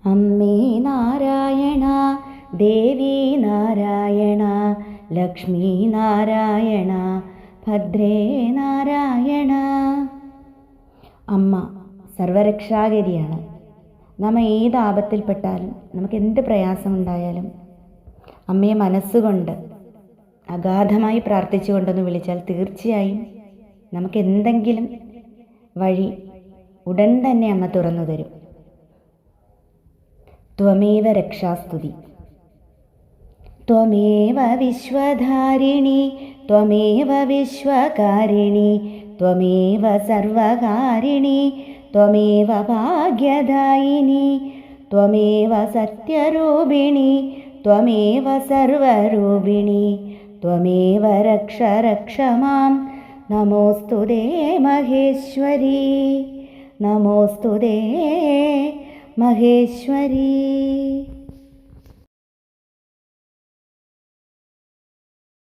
അമ്മേ നാരായണ, ദേവി നാരായണ, ലക്ഷ്മി നാരായണ, ഭദ്രേ നാരായണ. അമ്മ സർവരക്ഷാകരിയാണ്. നമ്മൾ ഏത് ആപത്തിൽപ്പെട്ടാലും, നമുക്ക് എന്ത് പ്രയാസമുണ്ടായാലും അമ്മയെ മനസ്സുകൊണ്ട് അഗാധമായി പ്രാർത്ഥിച്ചുകൊണ്ടൊന്ന് വിളിച്ചാൽ തീർച്ചയായും നമുക്ക് എന്തെങ്കിലും വഴി ഉടൻ തന്നെ അമ്മ തുറന്നു തരും. ത്വമേവ രക്ഷാസ്തുതി. ത്വമേവ വിശ്വധാരിണി, ത്വമേവ വിശ്വകാരിണി, ത്വമേവ സർവകാരിണി, ത്വമേവ ഭാഗ്യദായിനി, ത്വമേവ സത്യരൂപിണി, ത്വമേവ സർവരൂപിണി, ത്വമേവ രക്ഷ രക്ഷ മാം. നമോസ്തുതേ മഹേശ്വരി, നമോസ്തുതേ മഹേശ്വരി.